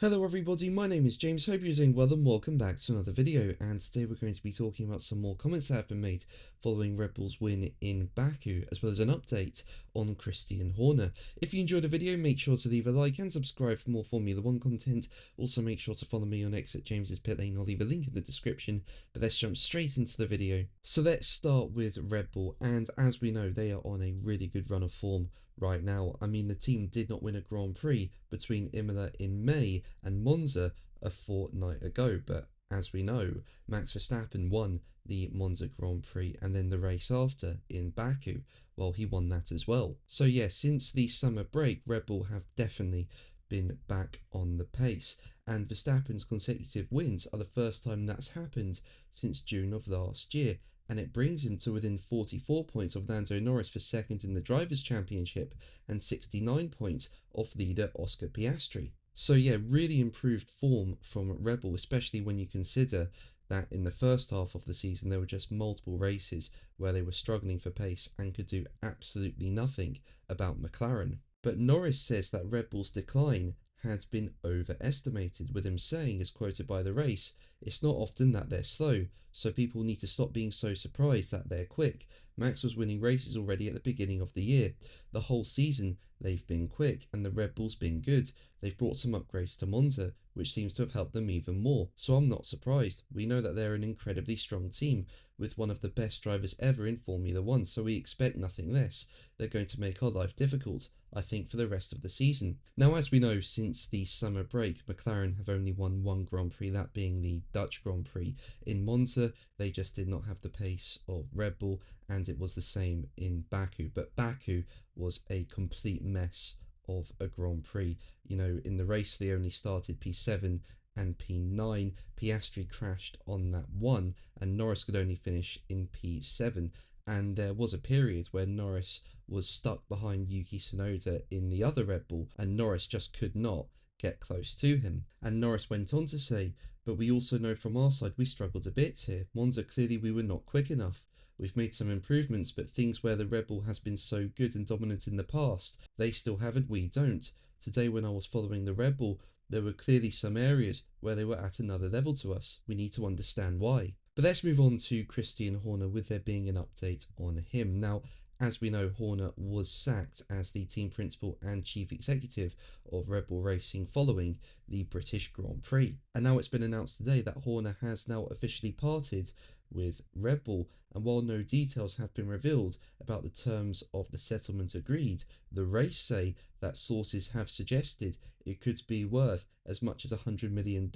Hello everybody, my name is James, hope you're doing well and welcome back to another video, and today we're going to be talking about some more comments that have been made following Red Bull's win in Baku, as well as an update on Christian Horner. If you enjoyed the video, make sure to leave a like and subscribe for more Formula 1 content. Also make sure to follow me on X at James's Pit Lane, I'll leave a link in the description, but let's jump straight into the video. So let's start with Red Bull, and as we know, they are on a really good run of form right now. I mean, the team did not win a Grand Prix between Imola in May and Monza a fortnight ago, but as we know, Max Verstappen won the Monza Grand Prix and then the race after in Baku. Well, he won that as well. So yeah, since the summer break, Red Bull have definitely been back on the pace, and Verstappen's consecutive wins are the first time that's happened since June of last year, and it brings him to within 44 points of Lando Norris for second in the Drivers' Championship and 69 points of leader Oscar Piastri. So yeah, really improved form from Red Bull, especially when you consider that in the first half of the season there were just multiple races where they were struggling for pace and could do absolutely nothing about McLaren. But Norris says that Red Bull's decline had been overestimated, with him saying, as quoted by the race, "It's not often that they're slow, so people need to stop being so surprised that they're quick. Max was winning races already at the beginning of the year. The whole season they've been quick, and the Red Bull's been good. They've brought some upgrades to Monza, which seems to have helped them even more. So I'm not surprised. We know that they're an incredibly strong team, with one of the best drivers ever in Formula 1, so we expect nothing less. They're going to make our life difficult, I think, for the rest of the season." Now, as we know, since the summer break, McLaren have only won one Grand Prix, that being the Dutch Grand Prix in Monza. They just did not have the pace of Red Bull, and it was the same in Baku. But Baku was a complete mess of a Grand Prix. You know, in the race, they only started P7 and P9. Piastri crashed on that one, and Norris could only finish in P7. And there was a period where Norris was stuck behind Yuki Tsunoda in the other Red Bull, and Norris just could not get close to him. And Norris went on to say, "But we also know from our side we struggled a bit here. Monza, clearly we were not quick enough. We've made some improvements, but things where the Red Bull has been so good and dominant in the past, they still haven't, we don't. Today when I was following the Red Bull, there were clearly some areas where they were at another level to us. We need to understand why." But let's move on to Christian Horner, with there being an update on him. Now, as we know, Horner was sacked as the team principal and chief executive of Red Bull Racing following the British Grand Prix. And now it's been announced today that Horner has now officially parted with Red Bull, and while no details have been revealed about the terms of the settlement agreed, the race say that sources have suggested it could be worth as much as $100 million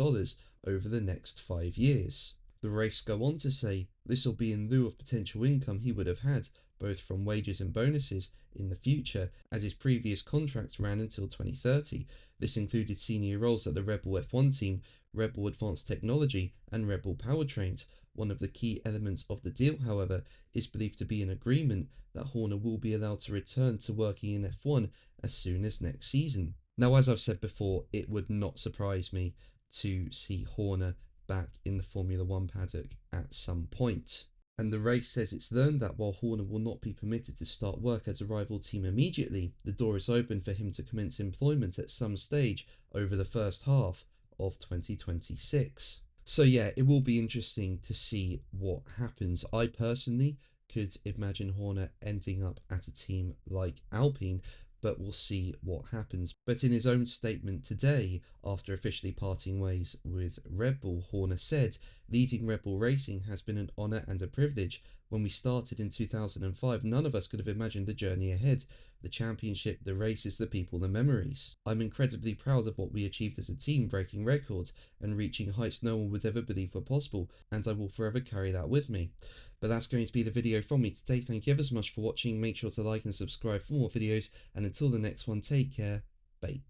over the next 5 years. The race go on to say this will be in lieu of potential income he would have had, both from wages and bonuses, in the future, as his previous contracts ran until 2030. This included senior roles at the Red Bull F1 team, Red Bull Advanced Technology, and Red Bull Powertrains. One of the key elements of the deal, however, is believed to be an agreement that Horner will be allowed to return to working in F1 as soon as next season. Now, as I've said before, it would not surprise me to see Horner back in the Formula 1 paddock at some point. And the race says it's learned that while Horner will not be permitted to start work at a rival team immediately, the door is open for him to commence employment at some stage over the first half of 2026. So yeah, it will be interesting to see what happens. I personally could imagine Horner ending up at a team like Alpine, but we'll see what happens. But in his own statement today, after officially parting ways with Red Bull, Horner said, "Leading Red Bull Racing has been an honour and a privilege. When we started in 2005, none of us could have imagined the journey ahead. The championship, the races, the people, the memories. I'm incredibly proud of what we achieved as a team, breaking records and reaching heights no one would ever believe were possible, and I will forever carry that with me." But that's going to be the video from me today. Thank you ever so much for watching. Make sure to like and subscribe for more videos, and until the next one, take care. Bye.